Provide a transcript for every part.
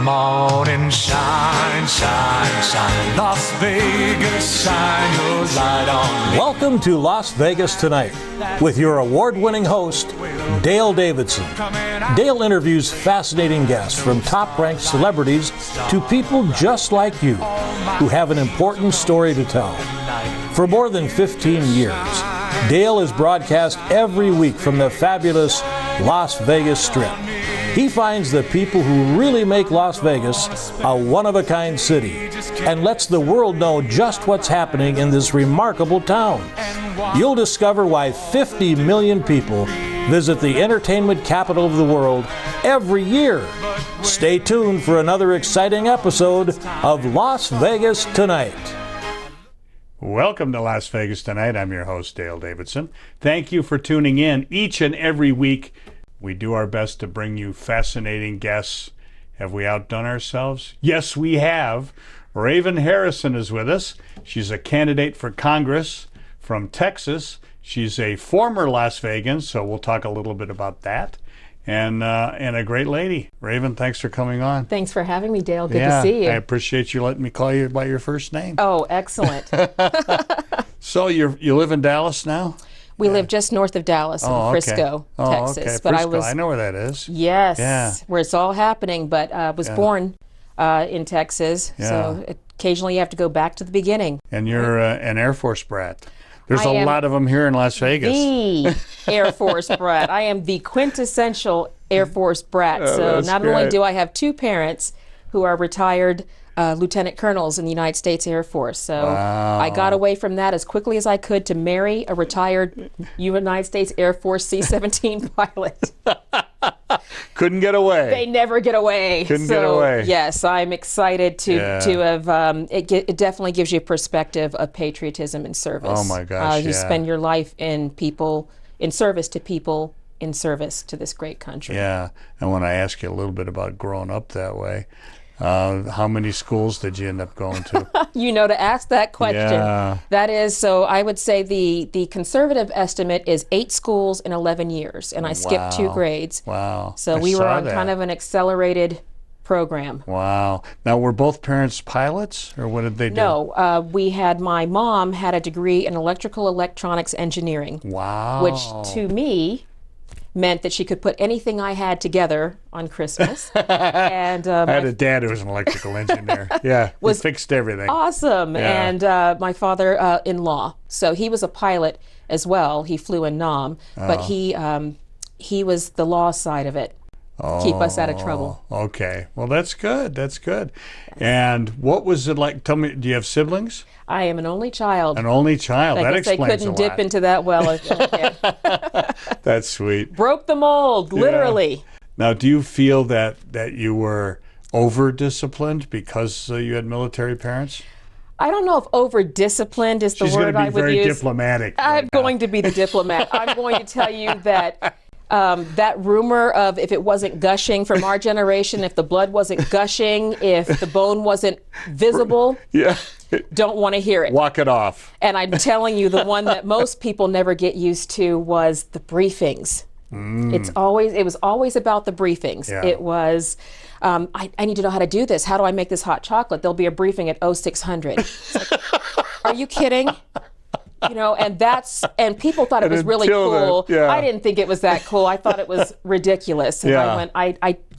morning shine, shine, shine. Las Vegas, shine your light on me. Welcome to Las Vegas Tonight with your award-winning host, Dale Davidson. Dale interviews fascinating guests from top-ranked celebrities to people just like you who have an important story to tell. For more than 15 years, Dale is broadcast every week from the fabulous Las Vegas Strip. He finds the people who really make Las Vegas a one-of-a-kind city and lets the world know just what's happening in this remarkable town. You'll discover why 50 million people visit the entertainment capital of the world every year. Stay tuned for another exciting episode of Las Vegas Tonight. Welcome to Las Vegas Tonight. I'm your host, Dale Davidson. Thank you for tuning in each and every week. We do our best to bring you fascinating guests. Have we outdone ourselves? Yes, we have. Raven Harrison is with us. She's a candidate for Congress from Texas. She's a former Las Vegan, so we'll talk a little bit about that. And a great lady. Raven, thanks for coming on. Thanks for having me, Dale. Good to see you. I appreciate you letting me call you by your first name. Oh, excellent. So you live in Dallas now? We live just north of Dallas in Frisco, Texas. Okay. But Frisco. I know where that is. Yes, where it's all happening. But I was born in Texas, so occasionally you have to go back to the beginning. And you're an Air Force brat. There's a lot of them here in Las Vegas. The Air Force brat. I am the quintessential Air Force brat. So not only do I have two parents who are retired lieutenant colonels in the United States Air Force. So I got away from that as quickly as I could to marry a retired United States Air Force C-17 pilot. Couldn't get away. They never get away. Couldn't get away. Yes, I'm excited to have, it definitely gives you a perspective of patriotism and service. Oh my gosh, You spend your life in service to people, in service to this great country. Yeah, and when I ask you a little bit about growing up that way, how many schools did you end up going to? To ask that question. Yeah. That is, so I would say the conservative estimate is 8 schools in 11 years, and I skipped 2 grades. Wow. So we were on kind of an accelerated program. Wow. Now, were both parents pilots, or what did they do? No, my mom had a degree in electrical electronics engineering. Wow. Which to me meant that she could put anything I had together on Christmas. And I had a dad who was an electrical engineer. Yeah, he fixed everything. Awesome. Yeah. And my father-in-law, so he was a pilot as well. He flew in Nam, but he was the law side of it. Keep us out of trouble. Okay. Well, that's good. That's good. And what was it like? Tell me, do you have siblings? I am an only child. An only child. That explains a lot. I couldn't dip into that well as a kid. That's sweet. Broke the mold, literally. Now, do you feel that you were over-disciplined because you had military parents? I don't know if over-disciplined is the word I would use. She's going to be very diplomatic. I'm going to be the diplomat. I'm going to tell you that that rumor of if it wasn't gushing from our generation, if the blood wasn't gushing, if the bone wasn't visible, don't want to hear it. Walk it off. And I'm telling you, the one that most people never get used to was the briefings. It was always about the briefings. Yeah. It was, I need to know how to do this. How do I make this hot chocolate? There'll be a briefing at 0600. It's like, are you kidding? And people thought it was really cool. I didn't think it was that cool. I thought it was ridiculous. And I went,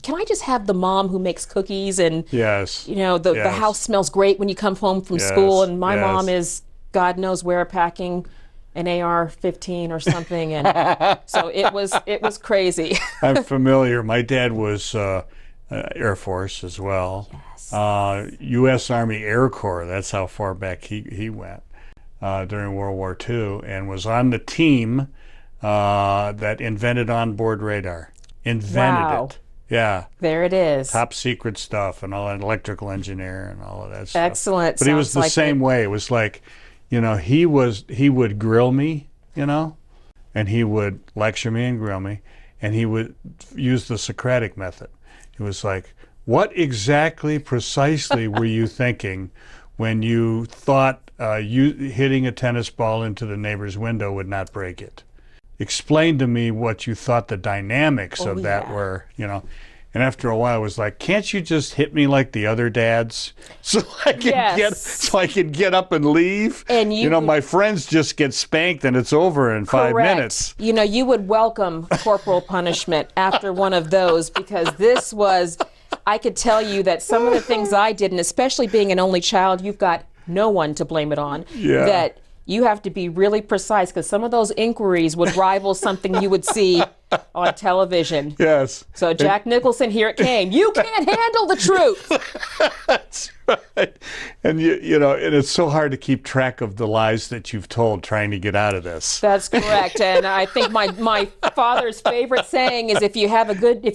can I just have the mom who makes cookies and, the house smells great when you come home from school, and my mom is, God knows where, packing an AR-15 or something, and so it was crazy. I'm familiar. My dad was Air Force as well. Yes. U.S. Army Air Corps. That's how far back he went. During World War II, and was on the team that invented onboard radar. Invented it. Yeah. There it is. Top secret stuff, and all that, electrical engineer and all of that stuff. Excellent. But he was the same way. It was like, he would grill me, and he would lecture me and grill me, and he would use the Socratic method. He was like, what exactly precisely were you thinking when you thought you hitting a tennis ball into the neighbor's window would not break it? Explain to me what you thought the dynamics of that were, And after a while, I was like, "Can't you just hit me like the other dads, so I can get up and leave?" And my friends just get spanked and it's over in 5 minutes. You would welcome corporal punishment after one of those, because this was, I could tell you that some of the things I did, and especially being an only child, you've got no one to blame it on. Yeah. That you have to be really precise, because some of those inquiries would rival something you would see on television. Yes. So Jack Nicholson, here it came. You can't handle the truth. That's right. And and it's so hard to keep track of the lies that you've told trying to get out of this. That's correct. And I think my father's favorite saying is, if you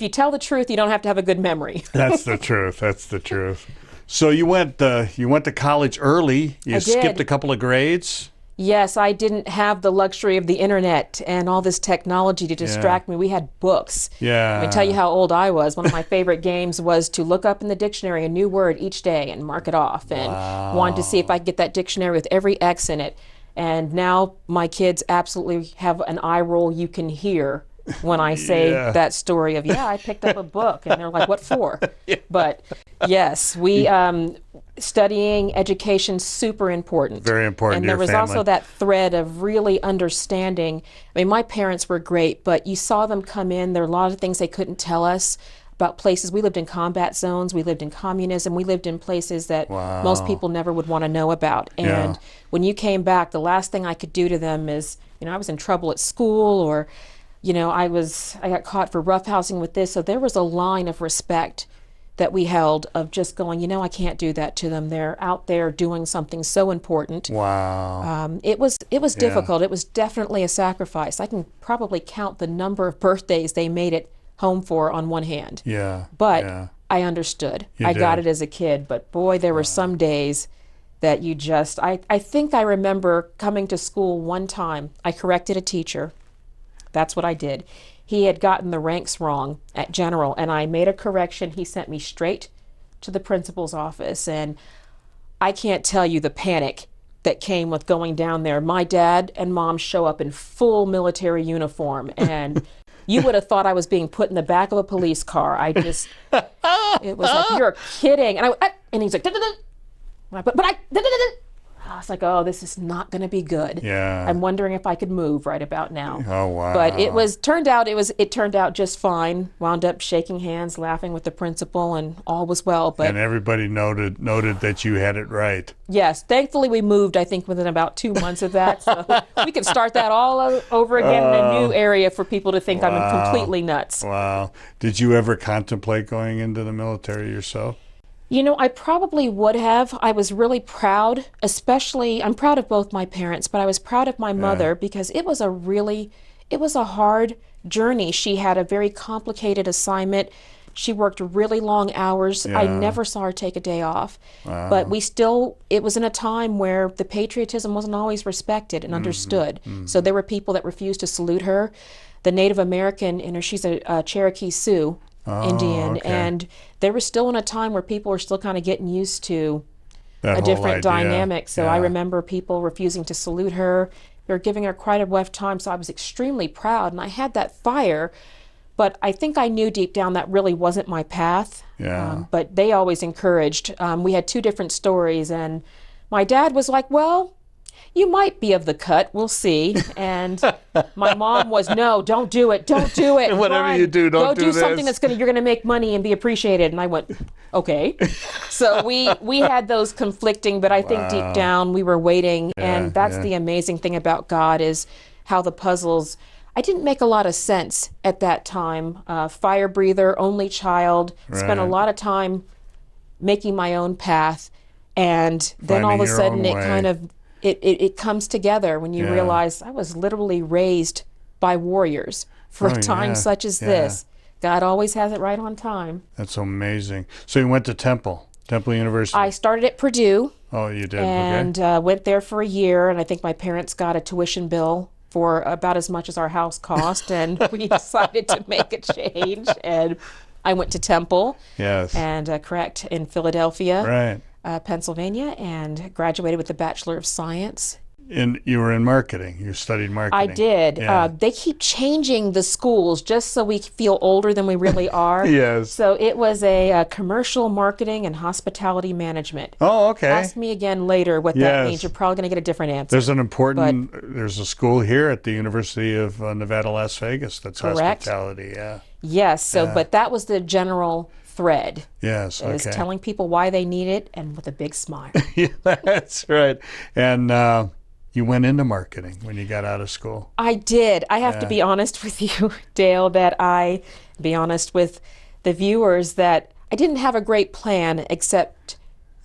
tell the truth, you don't have to have a good memory. That's the truth. That's the truth. So you went to college early. You skipped a couple of grades. Yes, I didn't have the luxury of the internet and all this technology to distract me. We had books. Yeah. Let me tell you how old I was. One of my favorite games was to look up in the dictionary a new word each day and mark it off, and wanted to see if I could get that dictionary with every X in it. And now my kids absolutely have an eye roll you can hear when I say that story of, I picked up a book. And they're like, what for? But yes, we studying education, super important. Very important. And there was also that thread of really understanding. I mean, my parents were great, but you saw them come in. There are a lot of things they couldn't tell us about places. We lived in combat zones. We lived in communism. We lived in places that most people never would want to know about. And when you came back, the last thing I could do to them is, I was in trouble at school, or I got caught for roughhousing with this. So there was a line of respect that we held of just going, I can't do that to them. They're out there doing something so important. Wow. It was difficult. It was definitely a sacrifice. I can probably count the number of birthdays they made it home for on one hand. Yeah. But I understood. I got it as a kid. But boy, there were some days that you just, I think I remember coming to school one time. I corrected a teacher. That's what I did. He had gotten the ranks wrong at general, and I made a correction. He sent me straight to the principal's office, and I can't tell you the panic that came with going down there. My dad and mom show up in full military uniform, and you would have thought I was being put in the back of a police car. It was like, you're kidding. And he's like, but I was like, oh, this is not going to be good. Yeah. I'm wondering if I could move right about now. Oh, wow. But it turned out just fine. Wound up shaking hands, laughing with the principal, and all was well. But and everybody noted that you had it right. Yes. Thankfully, we moved, I think, within about 2 months of that. So we can start that all over again in a new area for people to think I'm completely nuts. Wow. Did you ever contemplate going into the military yourself? I probably would have. I was really proud, I'm proud of both my parents, but I was proud of my mother because it was a hard journey. She had a very complicated assignment. She worked really long hours. I never saw her take a day off. Wow. But it was in a time where the patriotism wasn't always respected and understood. Mm-hmm. So there were people that refused to salute her. The Native American, she's a Cherokee Sioux. Indian, okay. And they were still in a time where people were still kind of getting used to a different dynamic. So I remember people refusing to salute her. They were giving her quite a rough time, so I was extremely proud, and I had that fire, but I think I knew deep down that really wasn't my path. Yeah. But they always encouraged. We had two different stories, and my dad was like, well, you might be of the cut, we'll see. And my mom was, no, don't do it. Whatever you do, don't do this. Go do something you're gonna make money and be appreciated. And I went, okay. So we had those conflicting, but I think deep down we were waiting. And that's the amazing thing about God is how the puzzles, I didn't make a lot of sense at that time. Fire breather, only child, spent a lot of time making my own path. And then all of a sudden it kind of, it comes together when you realize I was literally raised by warriors for a time such as this. God always has it right on time. That's amazing. So you went to Temple University. I started at Purdue. Oh, you did? And went there for a year, and I think my parents got a tuition bill for about as much as our house cost, and we decided to make a change, and I went to Temple. Yes. And in Philadelphia. Right. Pennsylvania, and graduated with a Bachelor of Science you were in marketing. You studied marketing. I did. Yeah. They keep changing the schools just so we feel older than we really are. Yes. So it was a commercial marketing and hospitality management. Oh, okay. Ask me again later what that means. You're probably going to get a different answer. There's a school here at the University of Nevada, Las Vegas that's correct. Hospitality. Yeah. Yes. So, but that was the general thread. Yes. Okay. Is telling people why they need it and with a big smile. Yeah, that's right. And you went into marketing when you got out of school. I did. I have to be honest with you, Dale, be honest with the viewers that I didn't have a great plan, except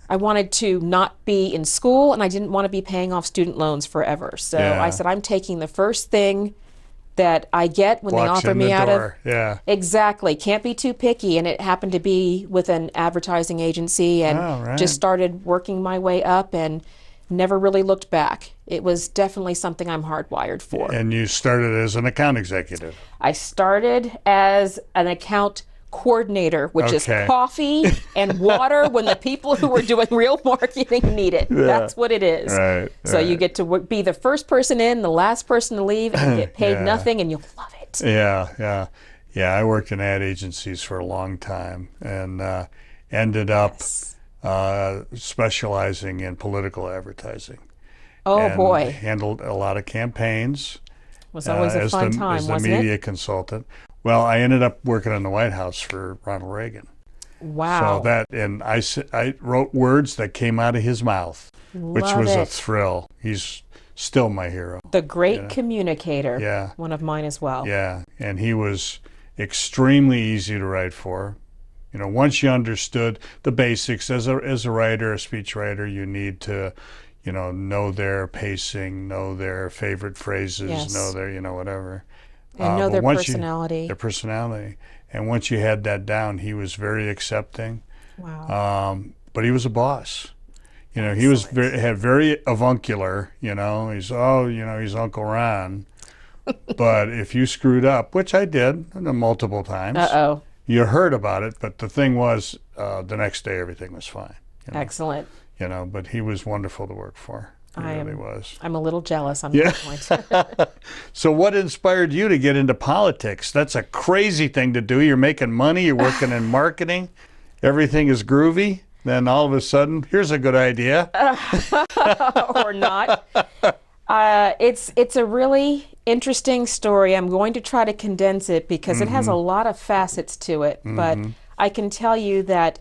I wanted to not be in school and I didn't want to be paying off student loans forever. So I said, I'm taking the first thing that I get when they offer me out of. Yeah. Exactly. Can't be too picky. And it happened to be with an advertising agency, and just started working my way up and never really looked back. It was definitely something I'm hardwired for. And you started as an account executive. I started as an account coordinator, which is coffee and water when the people who were doing real marketing need it. That's what it is. So you get to be the first person in, the last person to leave, and get paid nothing, and you'll love it. Yeah. I worked in ad agencies for a long time and ended up specializing in political advertising. Boy. Handled a lot of campaigns. Was always a fun time, as the wasn't media it? Consultant. Well, I ended up working in the White House for Ronald Reagan. Wow. So I wrote words that came out of his mouth, which was a thrill. He's still my hero. The great communicator. Yeah. One of mine as well. Yeah, and he was extremely easy to write for. Once you understood the basics as a writer, a speech writer, you need to, know their pacing, know their favorite phrases, know their, whatever. And know their personality. Their personality. And once you had that down, he was very accepting. Wow. But he was a boss. He was very avuncular. He's Uncle Ron. But if you screwed up, which I did multiple times, you heard about it. But the thing was, the next day everything was fine. Excellent. But he was wonderful to work for. He really was. I'm a little jealous on that point. So what inspired you to get into politics? That's a crazy thing to do. You're making money, you're working in marketing, everything is groovy. Then all of a sudden, here's a good idea. Or not. It's a really interesting story. I'm going to try to condense it because it has a lot of facets to it. But I can tell you that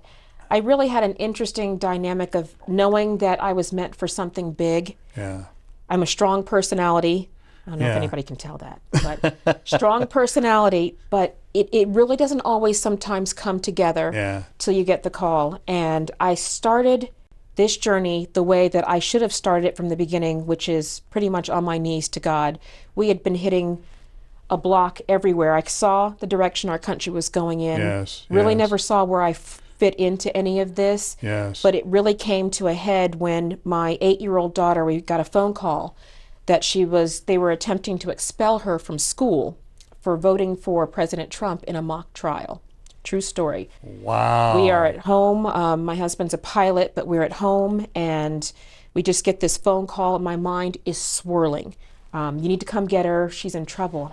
I really had an interesting dynamic of knowing that I was meant for something big. Yeah. I'm a strong personality. I don't know if anybody can tell that, but strong personality, but it really doesn't always sometimes come together till you get the call. And I started this journey the way that I should have started it from the beginning, which is pretty much on my knees to God. We had been hitting a block everywhere. I saw the direction our country was going in. Really never saw where I fit into any of this. But it really came to a head when my 8-year-old daughter, we got a phone call that they were attempting to expel her from school for voting for President Trump in a mock trial. True story. Wow. We are at home. My husband's a pilot, but we're at home and we just get this phone call and my mind is swirling. You need to come get her. She's in trouble.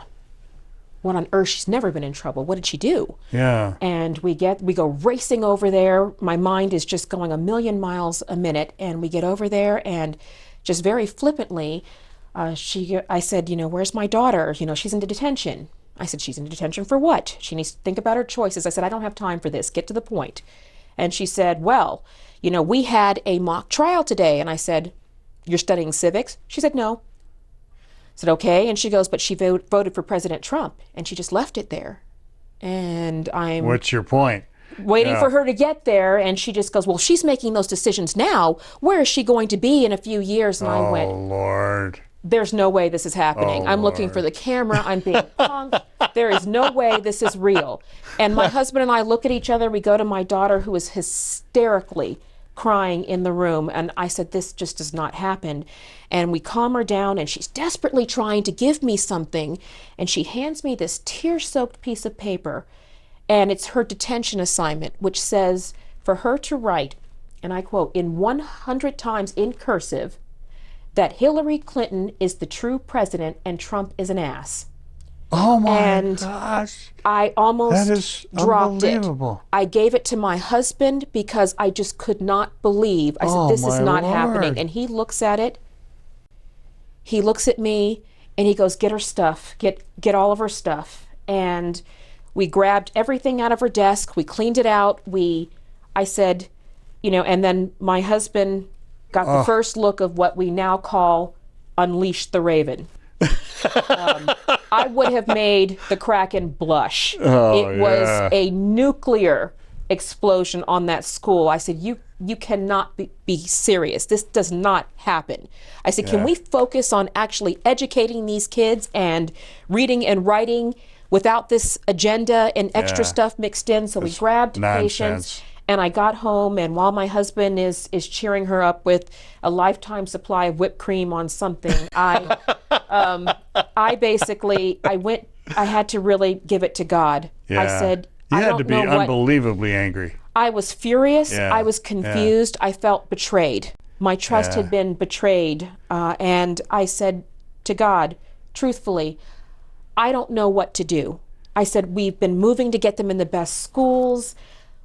What on earth? She's never been in trouble. What did she do? Yeah. And we go racing over there. My mind is just going a million miles a minute. And we get over there and just very flippantly, I said, where's my daughter? She's in detention. I said, she's in detention for what? She needs to think about her choices. I said, I don't have time for this. Get to the point. And she said, well, we had a mock trial today. And I said, you're studying civics? She said, no. I said, okay. And she goes, but she voted for President Trump. And she just left it there. And I'm... What's your point? Waiting for her to get there. And she just goes, well, she's making those decisions now. Where is she going to be in a few years? And I went, Lord. There's no way this is happening. I'm looking for the camera. I'm being punked. There is no way this is real. And my husband and I look at each other. We go to my daughter, who is hysterically crying in the room. And I said, this just does not happen. And we calm her down, and she's desperately trying to give me something. And she hands me this tear-soaked piece of paper. And it's her detention assignment, which says for her to write, and I quote, in 100 times in cursive, that Hillary Clinton is the true president and Trump is an ass. Oh my and gosh. I almost dropped it. Unbelievable. I gave it to my husband because I just could not believe. I said, this is not happening. And he looks at it. He looks at me and he goes, get her stuff, get all of her stuff. And we grabbed everything out of her desk. We cleaned it out. I said, and then my husband got the first look of what we now call Unleash the Raven. I would have made the Kraken blush. It was a nuclear explosion on that school. I said, you cannot be serious. This does not happen. I said, can we focus on actually educating these kids and reading and writing without this agenda and extra stuff mixed in? So we grabbed patience. And I got home, and while my husband is cheering her up with a lifetime supply of whipped cream on something, I had to really give it to God. Yeah. I said, you had to be unbelievably angry. I was furious. Yeah. I was confused. I felt betrayed. My trust had been betrayed. And I said to God, truthfully, I don't know what to do. I said, we've been moving to get them in the best schools.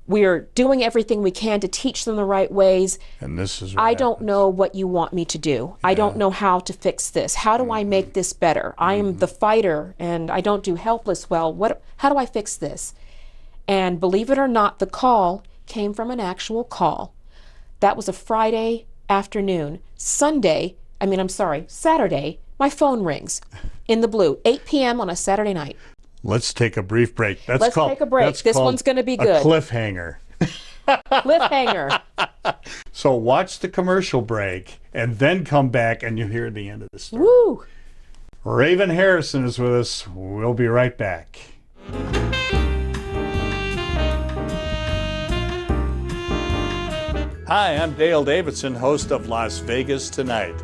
We're doing everything we can to teach them the right ways. And this is what I don't know what you want me to do. I don't know how to fix this. How do I make this better? I am the fighter, and I don't do helpless well. How do I fix this? And believe it or not, the call came from an actual call. That was a Friday afternoon. Saturday, my phone rings in the blue, 8 p.m. on a Saturday night. Let's take a brief break. Let's take a break. This one's going to be good. A cliffhanger. Cliffhanger. So watch the commercial break and then come back and you'll hear the end of the story. Woo! Raven Harrison is with us. We'll be right back. Hi, I'm Dale Davidson, host of Las Vegas Tonight.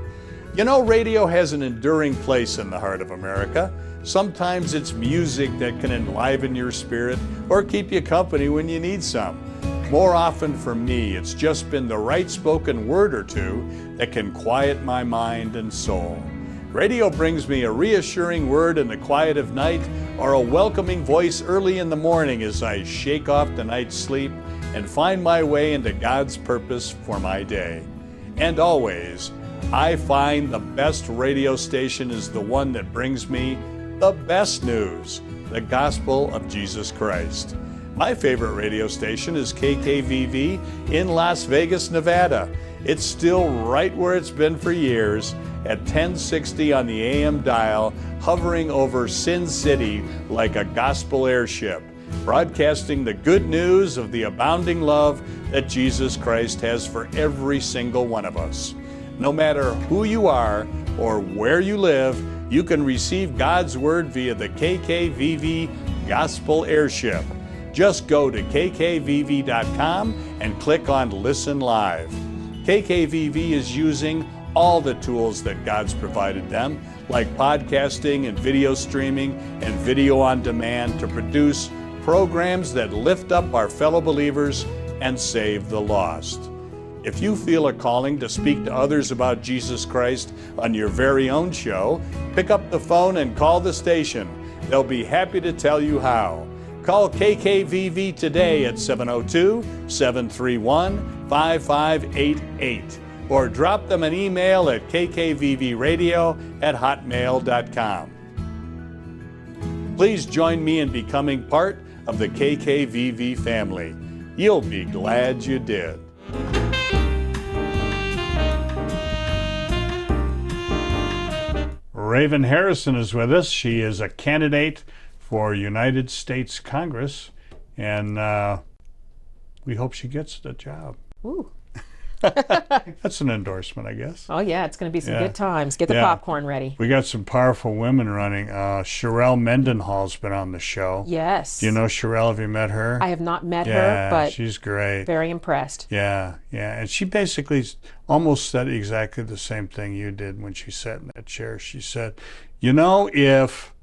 You know, radio has an enduring place in the heart of America. Sometimes it's music that can enliven your spirit or keep you company when you need some. More often for me, it's just been the right spoken word or two that can quiet my mind and soul. Radio brings me a reassuring word in the quiet of night or a welcoming voice early in the morning as I shake off the night's sleep and find my way into God's purpose for my day. And always, I find the best radio station is the one that brings me the best news, the gospel of Jesus Christ. My favorite radio station is KKVV in Las Vegas, Nevada. It's still right where it's been for years at 1060 on the AM dial, hovering over Sin City like a gospel airship, broadcasting the good news of the abounding love that Jesus Christ has for every single one of us. No matter who you are or where you live, you can receive God's Word via the KKVV Gospel Airship. Just go to kkvv.com and click on Listen Live. KKVV is using all the tools that God's provided them, like podcasting and video streaming and video on demand, to produce programs that lift up our fellow believers and save the lost. If you feel a calling to speak to others about Jesus Christ on your very own show, pick up the phone and call the station. They'll be happy to tell you how. Call KKVV today at 702-731-5588 or drop them an email at kkvvradio@hotmail.com. Please join me in becoming part of the KKVV family. You'll be glad you did. Raven Harrison is with us. She is a candidate for United States Congress, and we hope she gets the job. Ooh. That's an endorsement, I guess. Oh, yeah, it's going to be some good times. Get the popcorn ready. We got some powerful women running. Sherelle Mendenhall's been on the show. Yes. Do you know Sherelle? Have you met her? I have not met her, but she's great. Very impressed. Yeah. And she basically almost said exactly the same thing you did when she sat in that chair. She said, you know, if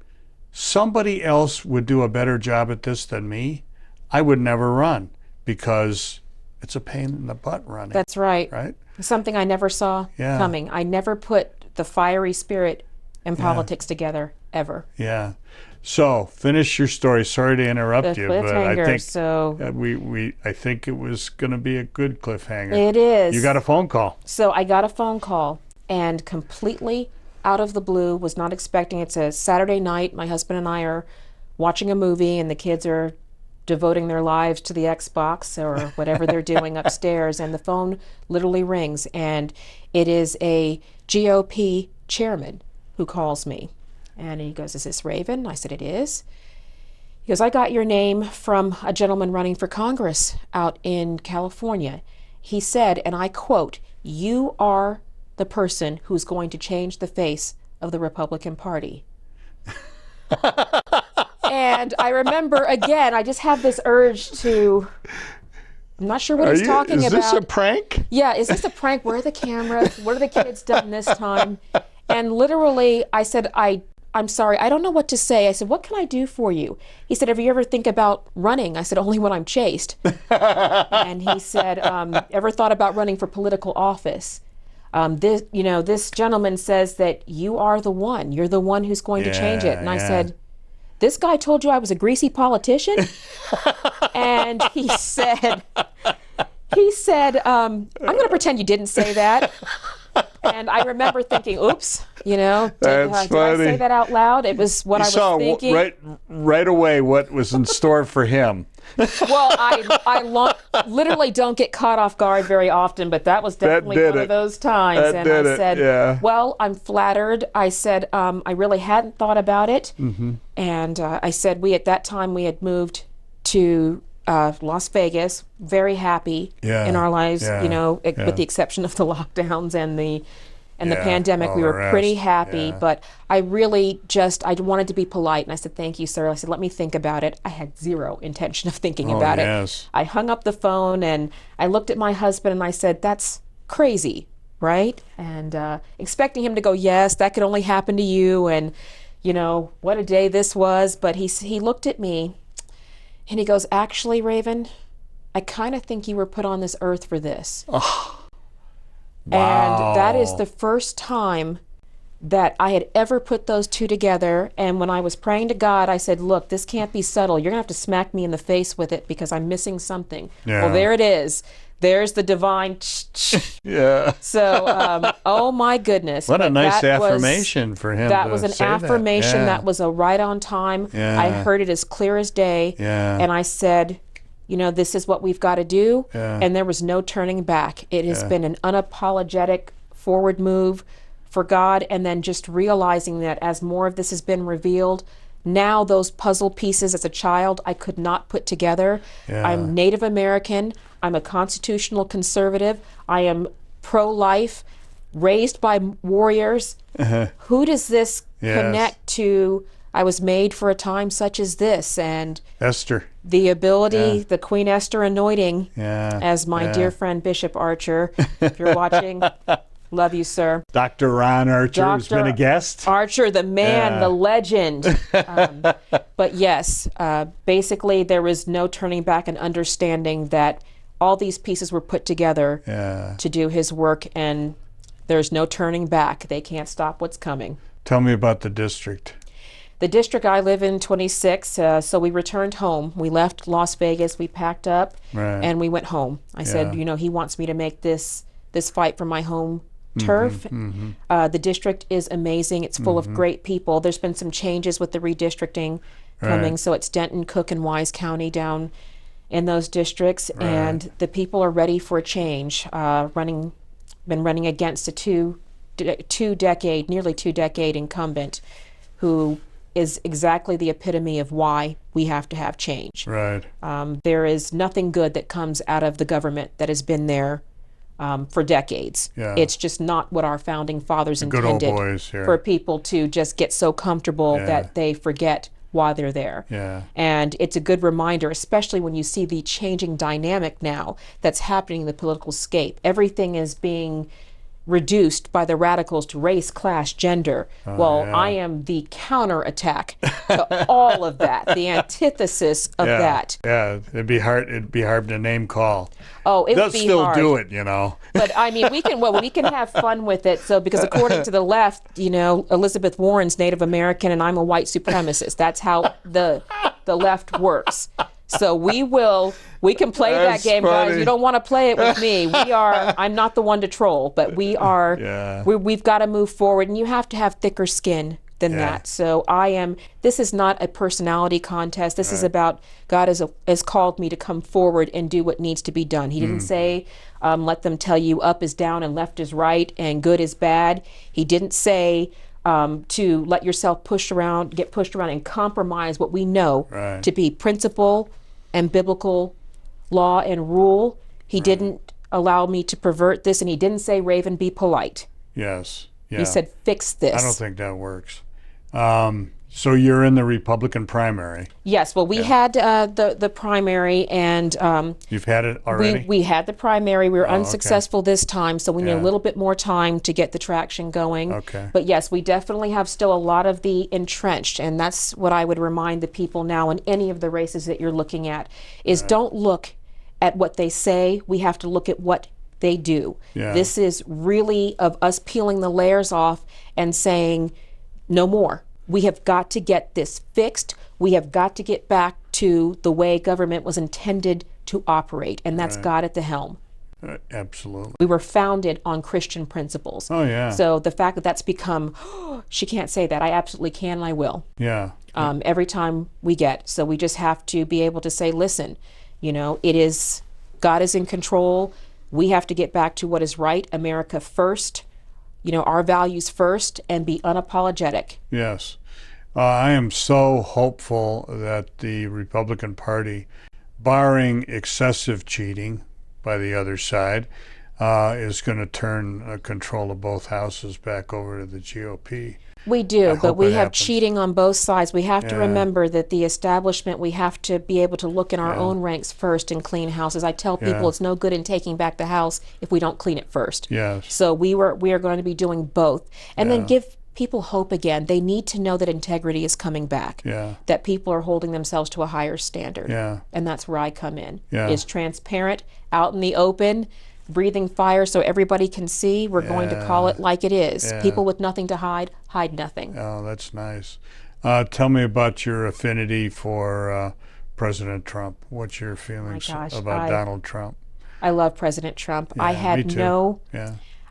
somebody else would do a better job at this than me, I would never run, because it's a pain in the butt running. That's right. Right? Something I never saw coming. I never put the fiery spirit and politics together, ever. Yeah. So finish your story. Sorry to interrupt you, but I think I think it was going to be a good cliffhanger. It is. You got a phone call. So I got a phone call, and completely out of the blue, was not expecting. It's a Saturday night. My husband and I are watching a movie, and the kids are devoting their lives to the Xbox or whatever they're doing upstairs, and the phone literally rings, and it is a GOP chairman who calls me. And he goes, "Is this Raven?" I said, "It is." He goes, "I got your name from a gentleman running for Congress out in California. He said," and I quote, "You are the person who's going to change the face of the Republican Party." And I remember, again, I just have this urge to, I'm not sure what he's talking about. Is this a prank? Yeah, is this a prank? Where are the cameras? What are the kids done this time? And literally, I said, I'm sorry, I don't know what to say. I said, "What can I do for you?" He said, "Have you ever think about running?" I said, "Only when I'm chased." And he said, "Ever thought about running for political office? This gentleman says that you are the one. You're the one who's going to change it." And I said, "This guy told you I was a greasy politician?" And he said, "I'm going to pretend you didn't say that." And I remember thinking, oops, did I say that out loud? It was what I was thinking. Right away what was in store for him. Well, I literally don't get caught off guard very often, but that was definitely one of those times. And I said, "Well, I'm flattered." I said, "I really hadn't thought about it." Mm-hmm. And I said, at that time we had moved to Las Vegas, very happy in our lives, with the exception of the lockdowns and the pandemic. We were pretty happy, but I really I wanted to be polite, and I said, "Thank you, sir." I said, "Let me think about it." I had zero intention of thinking about it. I hung up the phone, and I looked at my husband, and I said, "That's crazy, right?" And expecting him to go, "Yes, that could only happen to you," and what a day this was. But he looked at me, and he goes, "Actually, Raven, I kind of think you were put on this earth for this." Oh. Wow. And that is the first time that I had ever put those two together. And when I was praying to God, I said, "Look, this can't be subtle. You're going to have to smack me in the face with it because I'm missing something." Well, there it is. There's the divine. Yeah. So, oh my goodness. What a nice affirmation for him. That was an affirmation that was a right on time. Yeah. I heard it as clear as day. Yeah. And I said, this is what we've got to do. Yeah. And there was no turning back. It has been an unapologetic forward move for God. And then just realizing that as more of this has been revealed, now those puzzle pieces as a child I could not put together. Yeah. I'm Native American. I'm a constitutional conservative. I am pro-life, raised by warriors. Uh-huh. Who does this connect to? I was made for a time such as this. And Esther. The ability, the Queen Esther anointing, as my dear friend Bishop Archer, if you're watching, love you, sir. Dr. Ron Archer has been a guest. Archer, the man, the legend. But yes, basically there was no turning back and understanding that all these pieces were put together to do his work, and there's no turning back. They can't stop what's coming. Tell me about the district. The district I live in, 26, so we returned home. We left Las Vegas, we packed up, and we went home. I said, he wants me to make this fight for my home turf. Mm-hmm. The district is amazing. It's full of great people. There's been some changes with the redistricting coming, so it's Denton, Cook, and Wise County down in those districts, and the people are ready for a change. Been running against a nearly two decade incumbent who is exactly the epitome of why we have to have change. Right. There is nothing good that comes out of the government that has been there for decades. Yeah. It's just not what our founding fathers intended for people to just get so comfortable that they forget why they're there. Yeah. And it's a good reminder, especially when you see the changing dynamic now that's happening in the political scape. Everything is being reduced by the radicals to race, class, gender. I am the counterattack to all of that, the antithesis of that. Yeah, it'd be hard to name call. Oh, it would be still hard. do it, you know. But I mean, we can have fun with it. So because according to the left, you know, Elizabeth Warren's Native American and I'm a white supremacist. That's how the left works. So we can play that game, funny. guys. You don't want to play it with me. I'm not the one to troll, but we've got to move forward, and you have to have thicker skin than that. So this is not a personality contest. This is about God has called me to come forward and do what needs to be done. He didn't say, let them tell you up is down and left is right and good is bad. He didn't say, to let yourself get pushed around and compromise what we know to be principle and biblical law and rule. He didn't allow me to pervert this, and he didn't say, Raven, be polite. Yes. Yeah. He said, fix this. I don't think that works. So you're in the Republican primary. Yes. Well, we had the primary, and you've had it already. We had the primary. We were unsuccessful this time, so we need a little bit more time to get the traction going. Okay. But yes, we definitely have still a lot of the entrenched, and that's what I would remind the people now in any of the races that you're looking at is don't look at what they say. We have to look at what they do. Yeah. This is really of us peeling the layers off and saying no more. We have got to get this fixed. We have got to get back to the way government was intended to operate, and that's God at the helm. Absolutely. We were founded on Christian principles. Oh, yeah. So the fact that that's become, she can't say that. I absolutely can and I will. Yeah. Every time we get. So we just have to be able to say, listen, you know, God is in control. We have to get back to what is right, America first, you know, our values first, and be unapologetic. Yes. I am so hopeful that the Republican Party, barring excessive cheating by the other side, is going to turn control of both houses back over to the GOP. We do, but we have cheating on both sides. We have to remember that the establishment, we have to be able to look in our own ranks first and clean houses. I tell people it's no good in taking back the house if we don't clean it first. Yes. So we are going to be doing both. And then give people hope again. They need to know that integrity is coming back, that people are holding themselves to a higher standard. Yeah. And that's where I come in. Yeah. Is transparent, out in the open, breathing fire so everybody can see. We're going to call it like it is. People with nothing to hide nothing. Oh, that's nice. Tell me about your affinity for President Trump. What's your feelings about Donald Trump? I love President Trump. Yeah,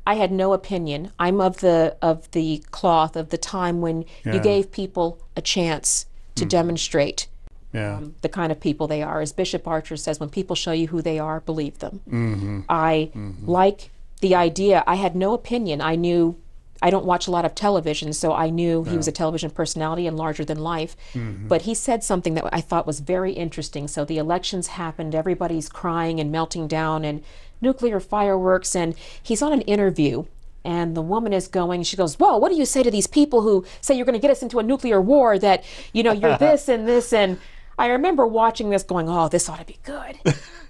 I had no opinion. I'm of the cloth of the time when you gave people a chance to demonstrate the kind of people they are. As Bishop Archer says, when people show you who they are, believe them. Mm-hmm. I like the idea. I had no opinion. I knew, I don't watch a lot of television, so I knew he was a television personality and larger than life. But he said something that I thought was very interesting. So the elections happened, everybody's crying and melting down and nuclear fireworks, and he's on an interview. And the woman is going, she goes, well, what do you say to these people who say you're going to get us into a nuclear war, that, you know, you're this and this? And I remember watching this going, oh, this ought to be good.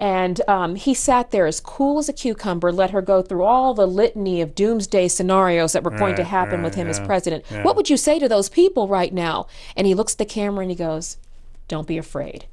And he sat there as cool as a cucumber, let her go through all the litany of doomsday scenarios that were going to happen with him as president. What would you say to those people right now? And he looks at the camera and he goes, don't be afraid.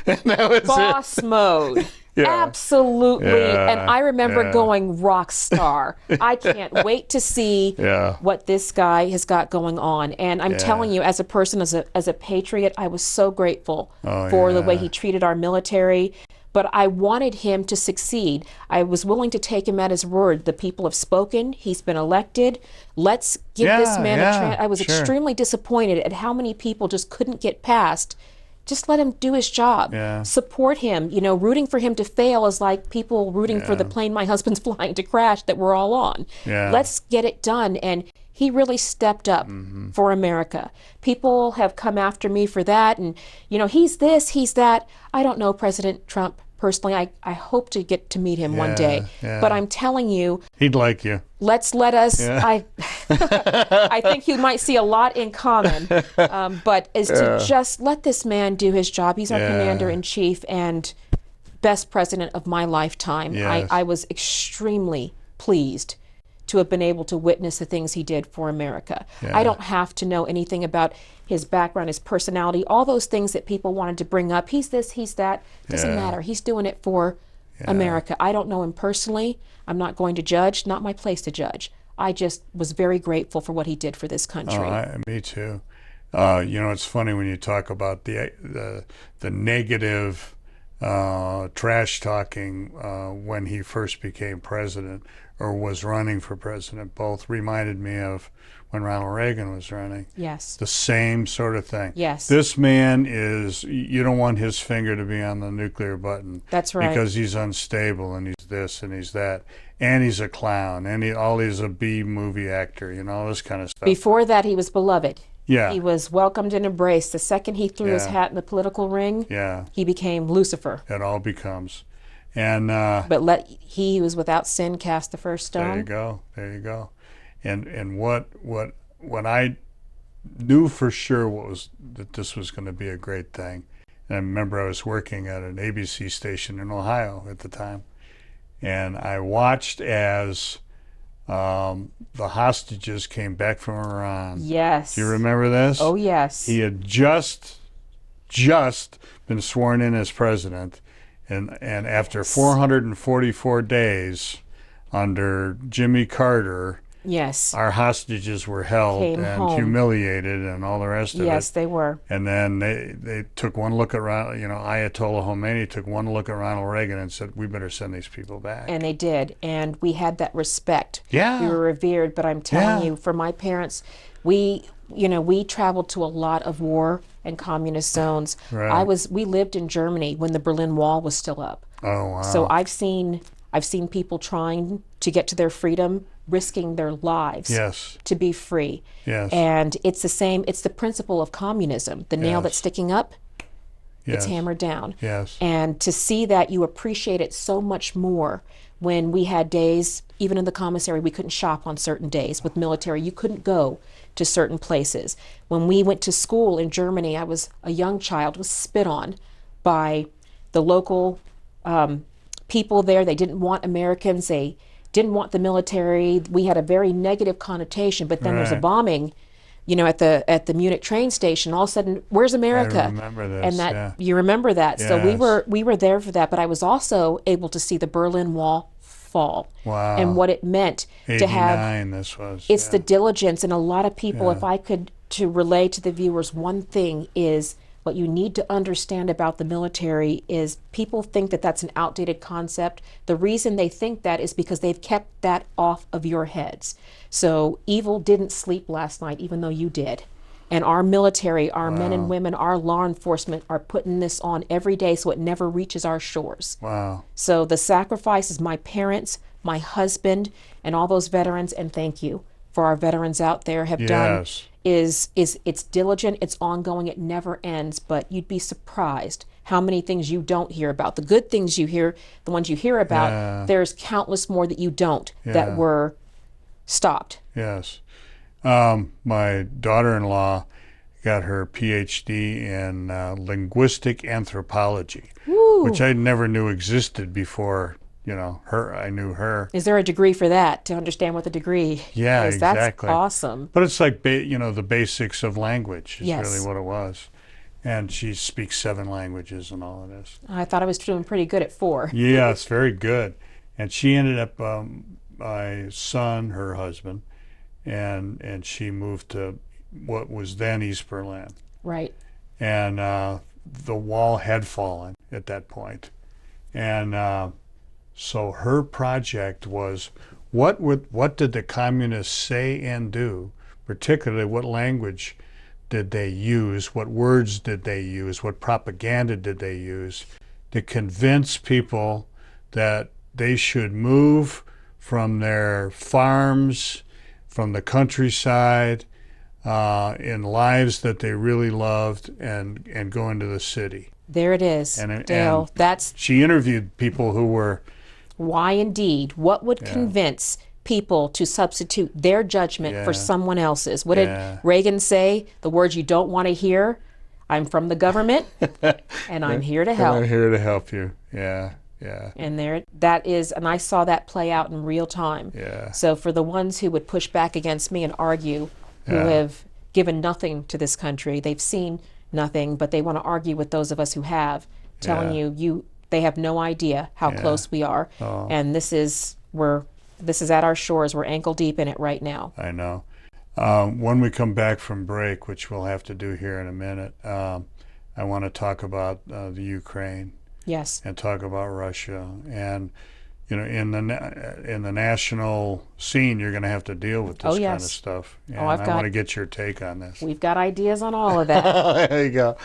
Boss mode. Absolutely. And I remember going rock star. I can't wait to see what this guy has got going on. And I'm telling you, as a person, as a patriot, I was so grateful for the way he treated our military. But I wanted him to succeed. I was willing to take him at his word. The people have spoken. He's been elected. Let's give this man a chance. I was extremely disappointed at how many people just couldn't get past. Just let him do his job. Support him. You know, rooting for him to fail is like people rooting for the plane my husband's flying to crash that we're all on. Let's get it done. And he really stepped up for America. People have come after me for that. And, you know, he's this, he's that. I don't know President Trump personally. I hope to get to meet him one day. But I'm telling you, he'd like you. Let us. I think you might see a lot in common. But is to just let this man do his job. He's our commander in chief and best president of my lifetime. I was extremely pleased to have been able to witness the things he did for America. Yeah. I don't have to know anything about his background, his personality, all those things that people wanted to bring up. He's this, he's that. Doesn't matter. He's doing it for America. I don't know him personally. I'm not going to judge. Not my place to judge. I just was very grateful for what he did for this country. Me too. It's funny when you talk about the negative trash talking when he first became president or was running for president. Both reminded me of when Ronald Reagan was running. Yes. The same sort of thing. Yes. This man you don't want his finger to be on the nuclear button. That's right. Because he's unstable and he's this and he's that. And he's a clown. And he's a B-movie actor, all this kind of stuff. Before that, he was beloved. Yeah. He was welcomed and embraced. The second he threw his hat in the political ring, he became Lucifer. It all becomes. And but let he who is without sin cast the first stone. There you go. And what I knew for sure that this was going to be a great thing. And I remember I was working at an ABC station in Ohio at the time, and I watched as the hostages came back from Iran. Yes. Do you remember this? Oh, yes. He had just been sworn in as president, and after 444 days under Jimmy Carter, yes, our hostages were held and humiliated and all the rest of it. Yes, they were. And then they took one look at Ayatollah Khomeini took one look at Ronald Reagan and said, we better send these people back. And they did. And we had that respect. Yeah. We were revered. But I'm telling you, for my parents, we traveled to a lot of war and communist zones. Right. We lived in Germany when the Berlin Wall was still up. Oh, wow. So I've seen people trying to get to their freedom, risking their lives to be free. Yes. And it's the same, it's the principle of communism. The nail that's sticking up, it's hammered down. Yes. And to see that, you appreciate it so much more. When we had days, even in the commissary, we couldn't shop on certain days. With military, you couldn't go to certain places. When we went to school in Germany, I was a young child, was spit on by the local people there. They didn't want Americans. They didn't want the military. We had a very negative connotation. But then there's a bombing, at the Munich train station. All of a sudden, where's America? I remember this. And that you remember that. Yes. So we were there for that. But I was also able to see the Berlin Wall fall. Wow. And what it meant to have. 89, this was. It's the diligence, and a lot of people. If I could to relay to the viewers, one thing is. What you need to understand about the military is people think that that's an outdated concept. The reason they think that is because they've kept that off of your heads. So evil didn't sleep last night, even though you did. And our military, our men and women, our law enforcement are putting this on every day so it never reaches our shores. Wow. So the sacrifices my parents, my husband, and all those veterans, and thank you for our veterans out there have done. Is it's diligent, it's ongoing, it never ends, but you'd be surprised how many things you don't hear about. The good things you hear, the ones you hear about, there's countless more that you don't that were stopped. Yes. My daughter-in-law got her PhD in linguistic anthropology, which I never knew existed before. I knew her. Is there a degree for that, to understand what the degree Yeah, is? exactly. That's awesome. But it's like, the basics of language is really what it was. And she speaks 7 languages and all of this. I thought I was doing pretty good at 4. Yes, very good. And she ended up, my son, her husband, and she moved to what was then East Berlin. Right. And the wall had fallen at that point. And so her project was, what did the communists say and do, particularly what language did they use, what words did they use, what propaganda did they use to convince people that they should move from their farms, from the countryside, in lives that they really loved, and go into the city. There it is, Dale. She interviewed people who were. Why indeed? What would convince people to substitute their judgment for someone else's? What did Reagan say? The words you don't want to hear. I'm from the government, and I'm here to help. I'm here to help you. Yeah, Yeah. And I saw that play out in real time. Yeah. So for the ones who would push back against me and argue, who have given nothing to this country, they've seen nothing, but they want to argue with those of us who have, telling you they have no idea how close we are. Oh. And this is at our shores. We're ankle deep in it right now. I know. When we come back from break, which we'll have to do here in a minute, I want to talk about the Ukraine. Yes. And talk about Russia. And, you know, in the national scene, you're going to have to deal with this kind of stuff. And I want to get your take on this. We've got ideas on all of that. There you go.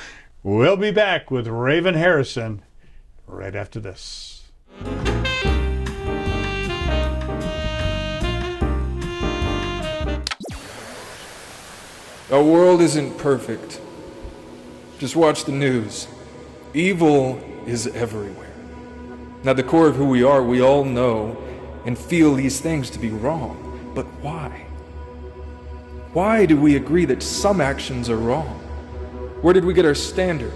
We'll be back with Raven Harrison right after this. Our world isn't perfect. Just watch the news. Evil is everywhere. Now, at the core of who we are, we all know and feel these things to be wrong. But why? Why do we agree that some actions are wrong? Where did we get our standard,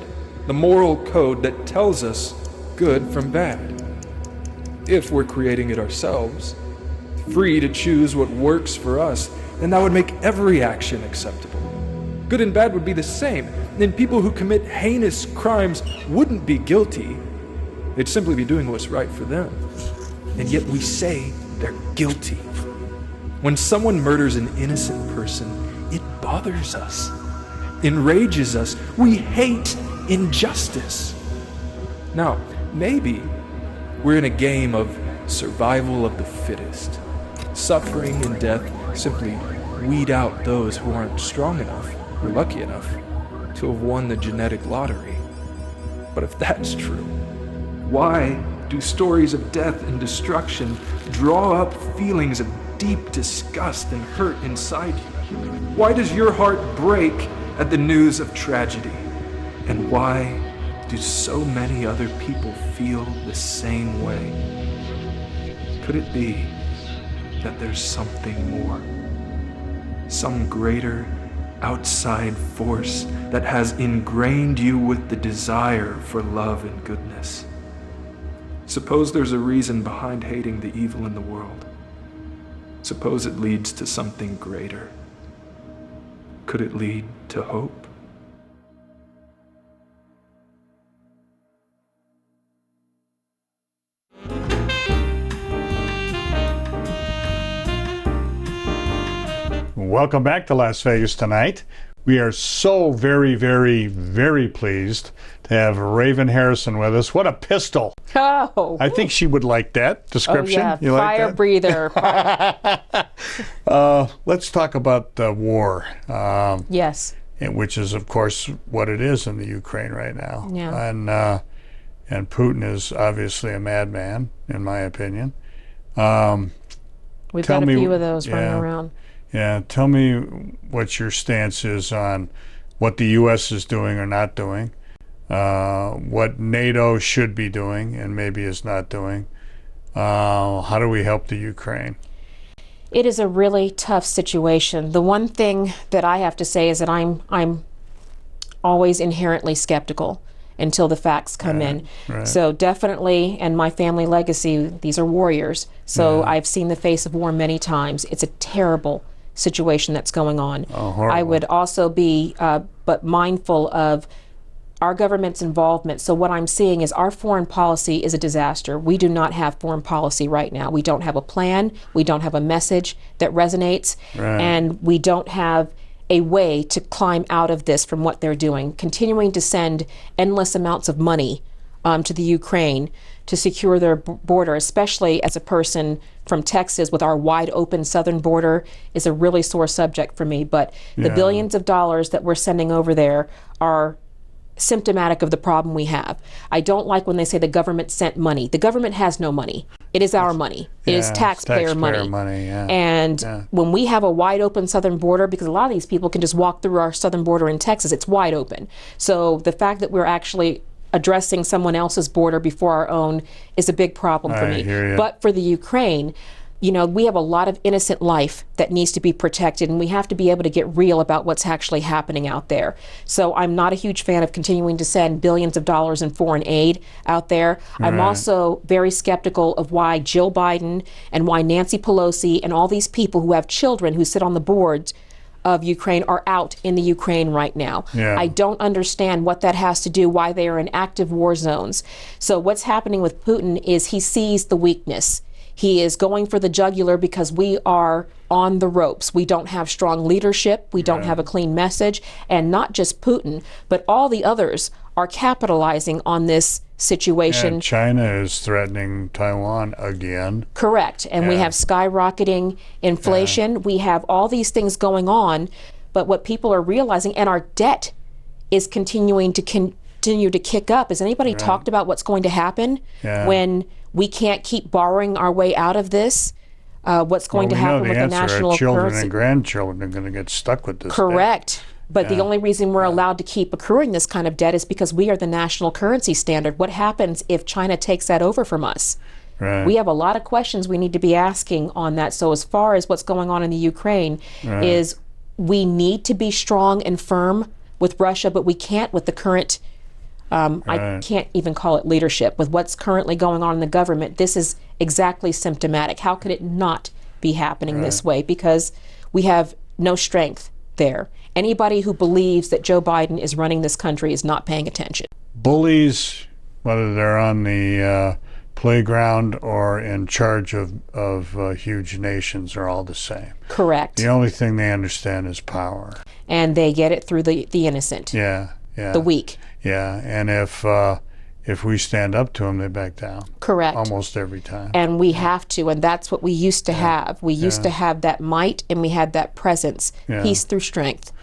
the moral code that tells us good from bad? If we're creating it ourselves, free to choose what works for us, then that would make every action acceptable. Good and bad would be the same. Then people who commit heinous crimes wouldn't be guilty. They'd simply be doing what's right for them. And yet we say they're guilty. When someone murders an innocent person, it bothers us, enrages us. We hate injustice. Now, maybe we're in a game of survival of the fittest. Suffering and death simply weed out those who aren't strong enough or lucky enough to have won the genetic lottery. But if that's true, why do stories of death and destruction draw up feelings of deep disgust and hurt inside you? Why does your heart break at the news of tragedy? And why do so many other people feel the same way? Could it be that there's something more? Some greater outside force that has ingrained you with the desire for love and goodness. Suppose there's a reason behind hating the evil in the world. Suppose it leads to something greater. Could it lead to hope? Welcome back to Las Vegas Tonight. We are so very, very, very pleased to have Raven Harrison with us. What a pistol. Oh. I think she would like that description. Oh, yeah. You like Fire that? breather. Let's talk about the war. Yes. Which is, of course, what it is in the Ukraine right now. Yeah. And Putin is obviously a madman, in my opinion. We've got a few of those running around. Yeah, tell me what your stance is on what the U.S. is doing or not doing, what NATO should be doing and maybe is not doing. How do we help the Ukraine? It is a really tough situation. The one thing that I have to say is that I'm always inherently skeptical until the facts come in. Right. So definitely, and my family legacy, these are warriors. So I've seen the face of war many times. It's a terrible situation that's going on. Oh, horrible. I would also be but mindful of our government's involvement. So what I'm seeing is our foreign policy is a disaster. We do not have foreign policy right now. We don't have a plan. We don't have a message that resonates. Right. And we don't have a way to climb out of this from what they're doing. Continuing to send endless amounts of money to the Ukraine to secure their border, especially as a person from Texas with our wide open southern border, is a really sore subject for me. But the billions of dollars that we're sending over there are symptomatic of the problem we have. I don't like when they say the government sent money. The government has no money. It is our money. It is taxpayer money. And when we have a wide open southern border, because a lot of these people can just walk through our southern border in Texas, it's wide open. So the fact that we're actually addressing someone else's border before our own is a big problem for me. Hear you. But for the Ukraine, you know, we have a lot of innocent life that needs to be protected, and we have to be able to get real about what's actually happening out there. So I'm not a huge fan of continuing to send billions of dollars in foreign aid out there. I'm also very skeptical of why Jill Biden and why Nancy Pelosi and all these people who have children who sit on the boards of Ukraine are out in the Ukraine right now. I don't understand what that has to do, why they are in active war zones. So what's happening with Putin is he sees the weakness. He is going for the jugular because we are on the ropes. We don't have strong leadership. We don't have a clean message. And not just Putin, but all the others are capitalizing on this situation. And China is threatening Taiwan again. Correct. And we have skyrocketing inflation. We have all these things going on. But what people are realizing, and our debt is continuing to kick up. Has anybody talked about what's going to happen when we can't keep borrowing our way out of this? What's going to happen with the national currency? Children and grandchildren are going to get stuck with this. Correct. Debt. But the only reason we're allowed to keep accruing this kind of debt is because we are the national currency standard. What happens if China takes that over from us? We have a lot of questions we need to be asking on that. So as far as what's going on in the Ukraine is we need to be strong and firm with Russia, but we can't with the current I can't even call it leadership. With what's currently going on in the government, this is exactly symptomatic. How could it not be happening this way? Because we have no strength there. Anybody who believes that Joe Biden is running this country is not paying attention. Bullies, whether they're on the playground or in charge of huge nations, are all the same. Correct. The only thing they understand is power. And they get it through the innocent. The weak. And if we stand up to them, they back down. Correct. Almost every time. And we have to, and that's what we used to have. We used to have that might, and we had that presence, peace through strength.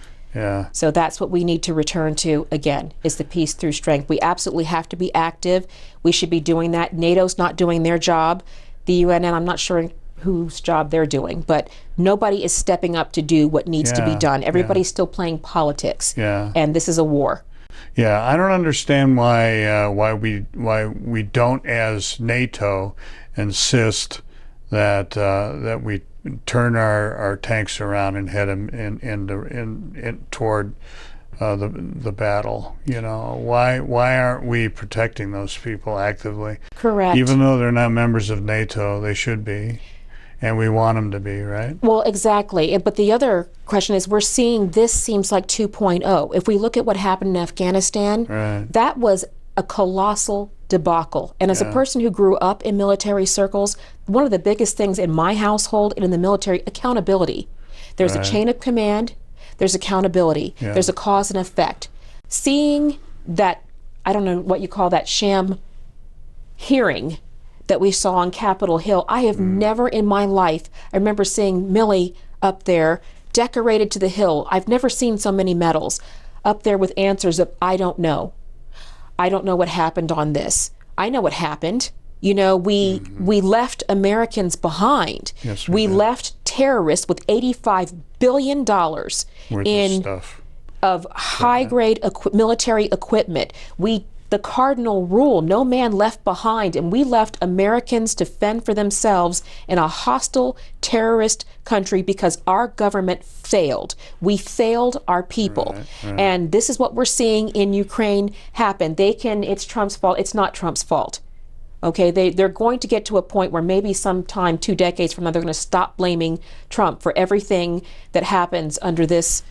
So that's what we need to return to again, is the peace through strength. We absolutely have to be active. We should be doing that. NATO's not doing their job. The UN, and I'm not sure whose job they're doing, but nobody is stepping up to do what needs to be done. Everybody's still playing politics, and this is a war. I don't understand why we don't, as NATO, insist that we turn our tanks around and head them in toward the battle. You know, why aren't we protecting those people actively? Correct. Even though they're not members of NATO, they should be. And we want them to be, right? Well, exactly. But the other question is, we're seeing this seems like 2.0. If we look at what happened in Afghanistan, that was a colossal debacle. And as a person who grew up in military circles, one of the biggest things in my household and in the military, accountability. There's a chain of command, there's accountability, there's a cause and effect. Seeing that, I don't know what you call that, sham hearing that we saw on Capitol Hill. I have never in my life, I remember seeing Millie up there, decorated to the hill. I've never seen so many medals up there with answers of, I don't know. I don't know what happened on this. I know what happened. You know, we left Americans behind. Yes, we left terrorists with $85 billion of high-grade military equipment. The cardinal rule, no man left behind, and we left Americans to fend for themselves in a hostile terrorist country because our government failed. We failed our people. And this is what we're seeing in Ukraine happen. It's Trump's fault. It's not Trump's fault. Okay, they're going to get to a point where maybe sometime 2 decades from now, they're going to stop blaming Trump for everything that happens under this,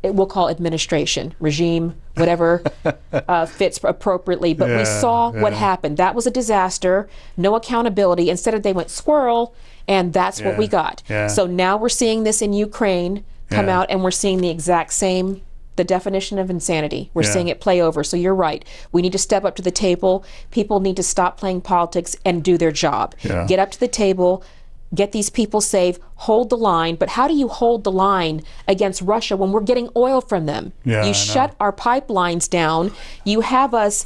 we'll call administration, regime, whatever fits appropriately. But we saw what happened. That was a disaster, no accountability. Instead they went squirrel, and that's what we got. So now we're seeing this in Ukraine come out, and we're seeing the exact same, the definition of insanity. We're seeing it play over. So you're right. We need to step up to the table. People need to stop playing politics and do their job. Get up to the table, get these people safe, hold the line. But how do you hold the line against Russia when we're getting oil from them? You shut our pipelines down. You have us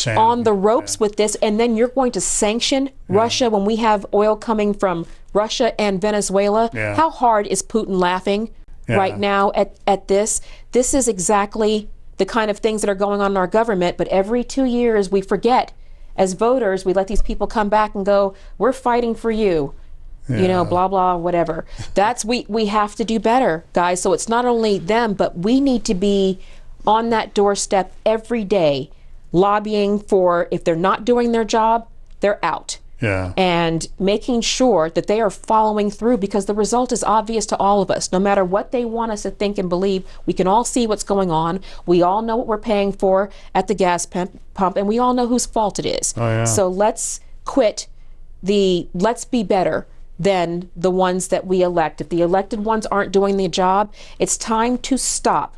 on the ropes with this, and then you're going to sanction Russia when we have oil coming from Russia and Venezuela. How hard is Putin laughing right now at this? This is exactly the kind of things that are going on in our government, but every 2 years we forget as voters, we let these people come back and go, we're fighting for you. You know, blah, blah, whatever. We have to do better, guys. So it's not only them, but we need to be on that doorstep every day, lobbying for, if they're not doing their job, they're out. Yeah. And making sure that they are following through, because the result is obvious to all of us. No matter what they want us to think and believe, we can all see what's going on. We all know what we're paying for at the gas pump, and we all know whose fault it is. Oh, yeah. So let's quit let's be better than the ones that we elect. If the elected ones aren't doing the job, it's time to stop.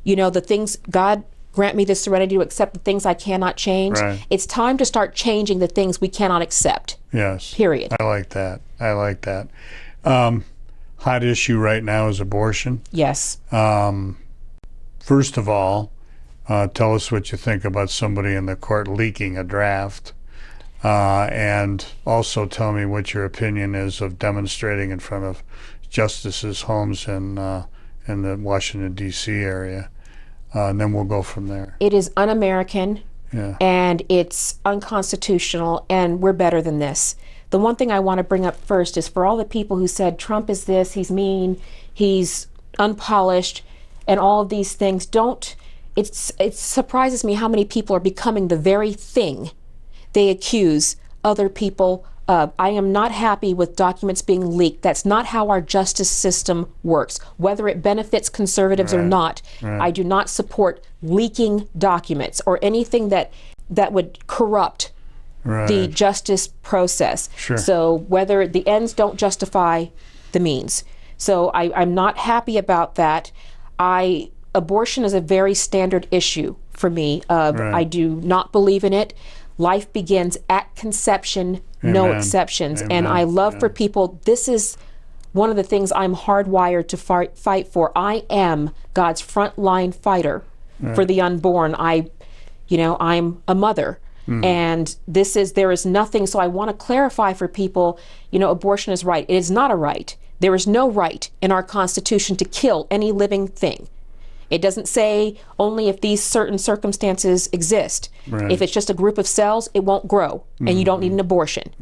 You know, the things, God grant me the serenity to accept the things I cannot change. Right. It's time to start changing the things we cannot accept. Yes. Period. I like that. Hot issue right now is abortion. Yes. First of all, tell us what you think about somebody in the court leaking a draft. And also tell me what your opinion is of demonstrating in front of justices' homes in the Washington, D.C. area. And then we'll go from there. It is un-American, yeah, and it's unconstitutional, and we're better than this. The one thing I want to bring up first is for all the people who said Trump is this, he's mean, he's unpolished, and all of these things. It surprises me how many people are becoming the very thing they accuse other people of. I am not happy with documents being leaked. That's not how our justice system works. Whether it benefits conservatives or not, I do not support leaking documents or anything that would corrupt the justice process. Sure. So whether the ends don't justify the means. So I'm not happy about that. Abortion is a very standard issue for me. I do not believe in it. Life begins at conception, no exceptions. Amen. And I love for people, this is one of the things I'm hardwired to fight for. I am God's frontline fighter for the unborn. I'm a mother. And there is nothing, so I want to clarify for people, abortion is right. It is not a right. There is no right in our Constitution to kill any living thing. It doesn't say only if these certain circumstances exist. If it's just a group of cells, it won't grow, and you don't need an abortion.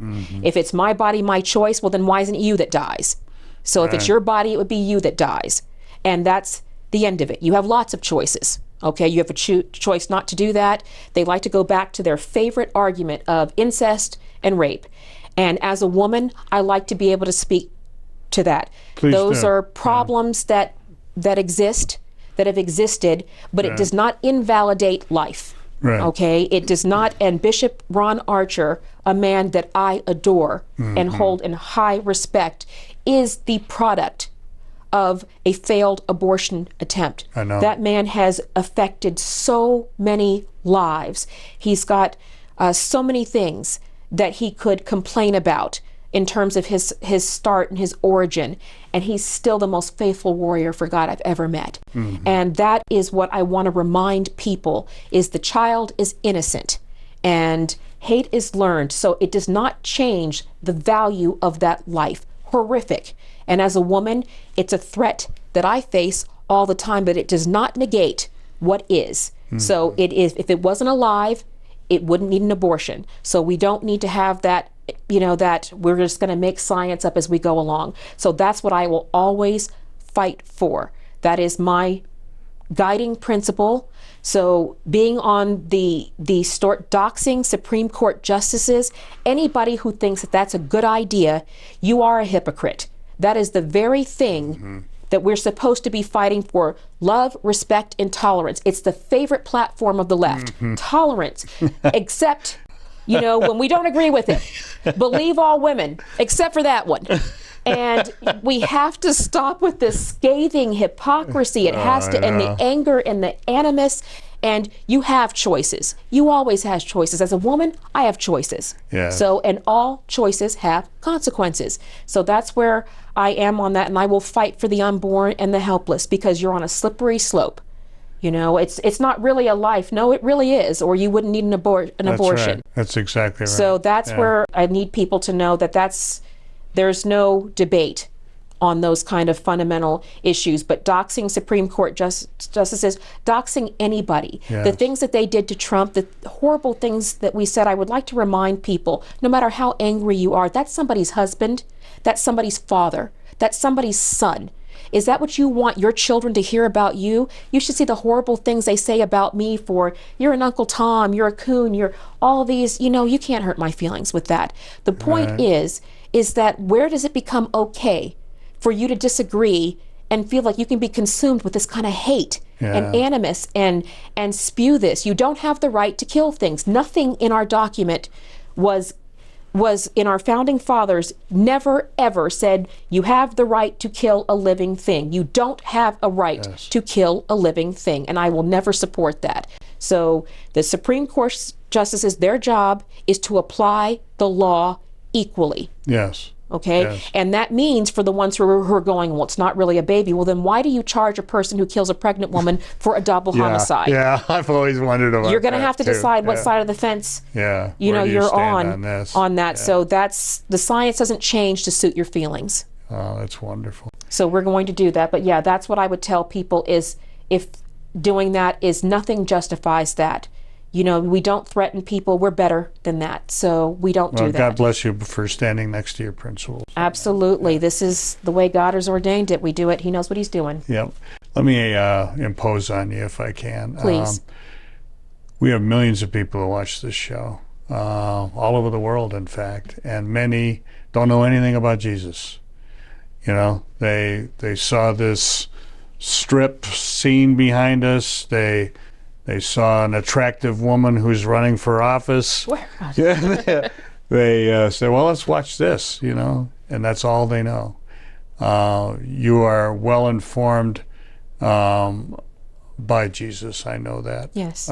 If it's my body, my choice, well, then why isn't it you that dies? So if it's your body, it would be you that dies. And that's the end of it. You have lots of choices. Okay, you have a choice not to do that. They like to go back to their favorite argument of incest and rape. And as a woman, I like to be able to speak to that. Those are problems that exist, that have existed, but it does not invalidate life. Okay, it does not. And Bishop Ron Archer, a man that I adore and hold in high respect, is the product of a failed abortion attempt. I know. That man has affected so many lives. He's got so many things that he could complain about in terms of his start and his origin, and he's still the most faithful warrior for God I've ever met. And that is what I want to remind people, is the child is innocent and hate is learned, so it does not change the value of that life. Horrific. And as a woman, it's a threat that I face all the time, but it does not negate what is. So it is, if it wasn't alive, it wouldn't need an abortion. So we don't need to have that, that we're just going to make science up as we go along. So that's what I will always fight for. That is my guiding principle. So being on the doxing Supreme Court justices, anybody who thinks that that's a good idea, you are a hypocrite. That is the very thing that we're supposed to be fighting for. Love, respect, and tolerance. It's the favorite platform of the left. Tolerance, except, when we don't agree with it. Believe all women, except for that one. And we have to stop with this scathing hypocrisy. It has to, and the anger and the animus. And you have choices. You always have choices. As a woman, I have choices. So, and all choices have consequences. So that's where I am on that, and I will fight for the unborn and the helpless, because you're on a slippery slope. It's not really a life. No, it really is, or you wouldn't need an abortion. Right. That's exactly right. So that's where I need people to know that there's no debate on those kind of fundamental issues. But doxing Supreme Court justices, doxing anybody, the things that they did to Trump, the horrible things that we said, I would like to remind people, no matter how angry you are, that's somebody's husband, that's somebody's father, that's somebody's son. Is that what you want your children to hear about you? You should see the horrible things they say about me for, you're an Uncle Tom, you're a coon, you're all these, you can't hurt my feelings with that. The point is that where does it become okay for you to disagree and feel like you can be consumed with this kind of hate and animus and spew this? You don't have the right to kill things. Nothing in our document was in our founding fathers never ever said you have the right to kill a living thing. You don't have a right to kill a living thing, and I will never support that. So the Supreme Court justices, their job is to apply the law equally. Yes. Okay? Yes. And that means for the ones who are going, well, it's not really a baby. Well, then why do you charge a person who kills a pregnant woman for a double homicide? Yeah, I've always wondered about that. You're going to have to decide what side of the fence you're on that. So the science doesn't change to suit your feelings. Oh, that's wonderful. So we're going to do that. But yeah, that's what I would tell people is if doing that is nothing justifies that. We don't threaten people. We're better than that. So we don't do that. God bless you for standing next to your principles. Absolutely. This is the way God has ordained it. We do it. He knows what he's doing. Yep. Let me impose on you if I can. Please. We have millions of people who watch this show, all over the world, in fact, and many don't know anything about Jesus. They saw this strip scene behind us. They saw an attractive woman who's running for office. Where? They say, well, let's watch this, and that's all they know. You are well informed by Jesus. I know that. Yes.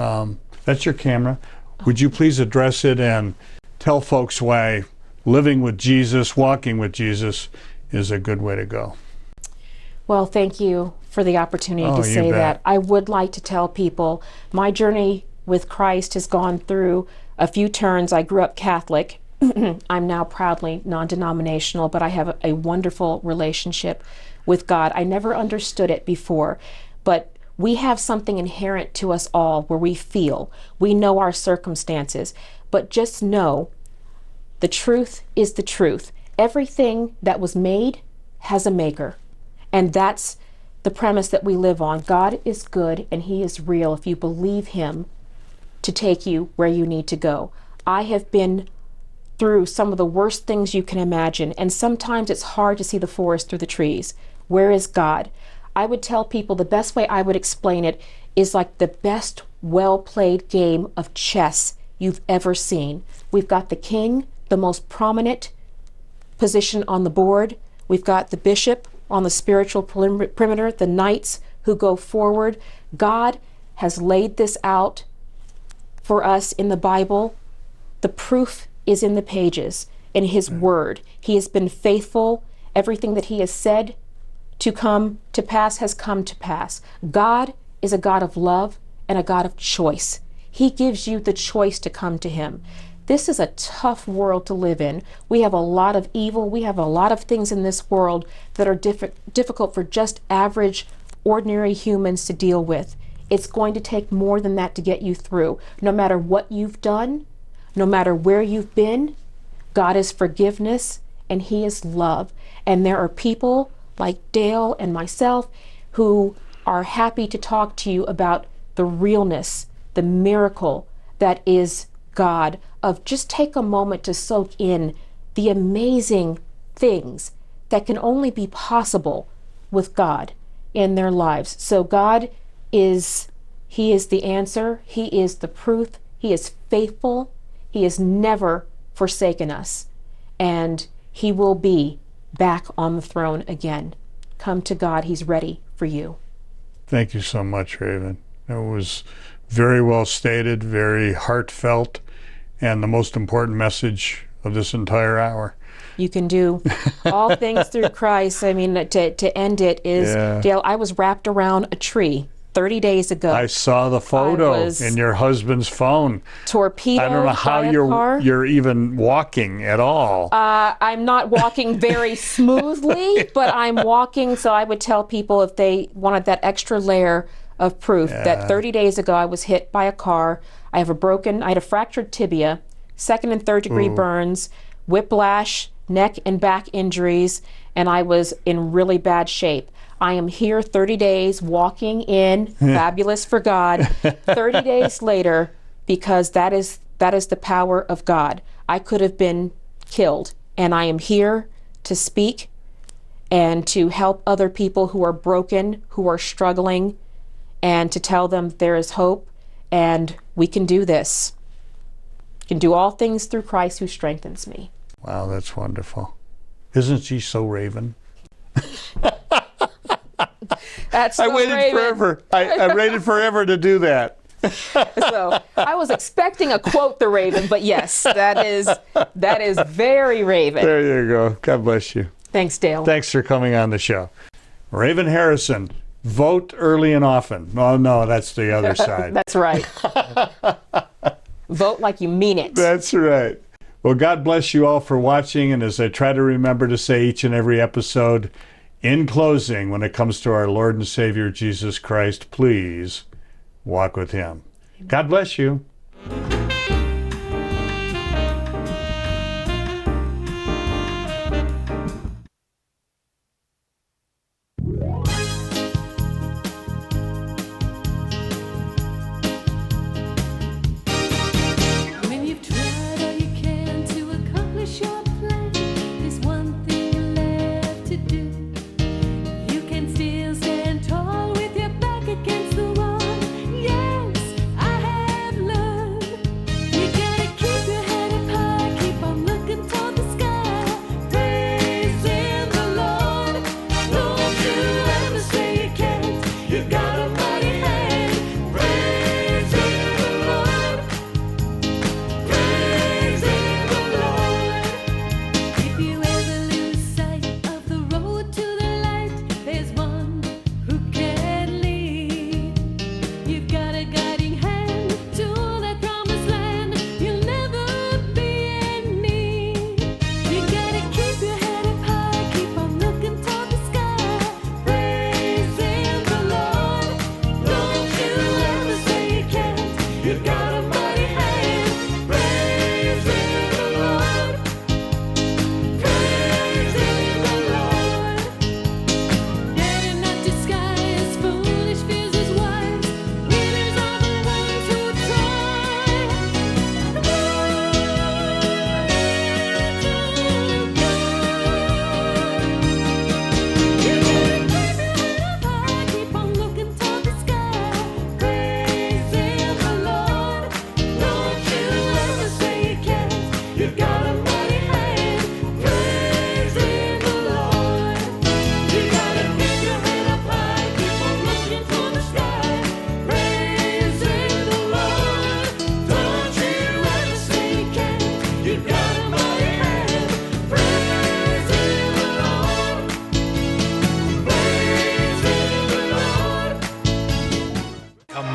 That's your camera. Would you please address it and tell folks why living with Jesus, walking with Jesus, is a good way to go? Well, thank you for the opportunity to say that. I would like to tell people my journey with Christ has gone through a few turns. I grew up Catholic. I'm now proudly non-denominational, but I have a wonderful relationship with God. I never understood it before, but we have something inherent to us all where we know our circumstances, but just know the truth is the truth. Everything that was made has a maker, and that's the premise that we live on. God is good and he is real if you believe him to take you where you need to go. I have been through some of the worst things you can imagine, and sometimes it's hard to see the forest through the trees. Where is God? I would tell people the best way I would explain it is like the best well-played game of chess you've ever seen. We've got the king, the most prominent position on the board. We've got the bishop on the spiritual perimeter, the knights who go forward. God has laid this out for us in the Bible. The proof is in the pages, in his word. He has been faithful. Everything that he has said to come to pass has come to pass. God is a God of love and a God of choice. He gives you the choice to come to him. This is a tough world to live in. We have a lot of evil. We have a lot of things in this world that are difficult for just average, ordinary humans to deal with. It's going to take more than that to get you through. No matter what you've done, no matter where you've been, God is forgiveness and he is love. And there are people like Dale and myself who are happy to talk to you about the realness, the miracle that is God, of just take a moment to soak in the amazing things that can only be possible with God in their lives. So God he is the answer. He is the proof. He is faithful. He has never forsaken us. And he will be back on the throne again. Come to God. He's ready for you. Thank you so much, Raven. It was very well stated, very heartfelt, and the most important message of this entire hour. You can do all things through Christ. I mean, to end it is, Dale, I was wrapped around a tree 30 days ago. I saw the photo in your husband's phone. Torpedoed. I don't know how you're even walking at all. I'm not walking very smoothly, but I'm walking. So I would tell people if they wanted that extra layer of proof that 30 days ago I was hit by a car. I had a fractured tibia, 2nd and 3rd degree burns, whiplash, neck and back injuries, and I was in really bad shape. I am here 30 days walking in, fabulous for God, 30 days later, because that is the power of God. I could have been killed, and I am here to speak and to help other people who are broken, who are struggling, and to tell them there is hope, and we can do this. We can do all things through Christ who strengthens me. Wow, that's wonderful. Isn't she so Raven? That's so I waited Raven. forever. I waited forever to do that. So I was expecting a quote the Raven, but yes, that is very Raven. There you go. God bless you. Thanks, Dale. Thanks for coming on the show. Raven Harrison, vote early and often. Oh, no, that's the other side. That's right. Vote like you mean it. That's right. Well, God bless you all for watching, and as I try to remember to say each and every episode, in closing, when it comes to our Lord and Savior Jesus Christ, please walk with Him. God bless you.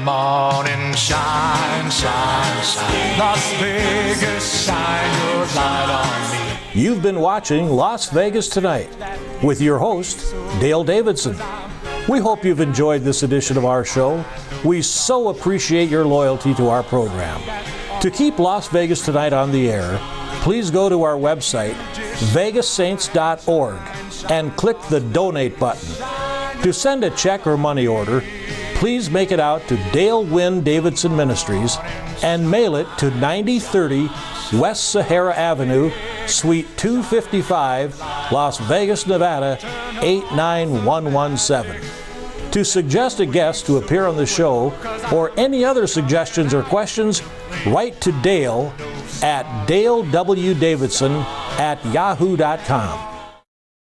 Come on and shine, shine, shine. Las Vegas, shine your light on me. You've been watching Las Vegas Tonight with your host, Dale Davidson. We hope you've enjoyed this edition of our show. We so appreciate your loyalty to our program. To keep Las Vegas Tonight on the air, please go to our website, vegassaints.org, and click the Donate button. To send a check or money order, please make it out to Dale Wynn Davidson Ministries and mail it to 9030 West Sahara Avenue, Suite 255, Las Vegas, Nevada, 89117. To suggest a guest to appear on the show or any other suggestions or questions, write to Dale at dalewdavidson@yahoo.com.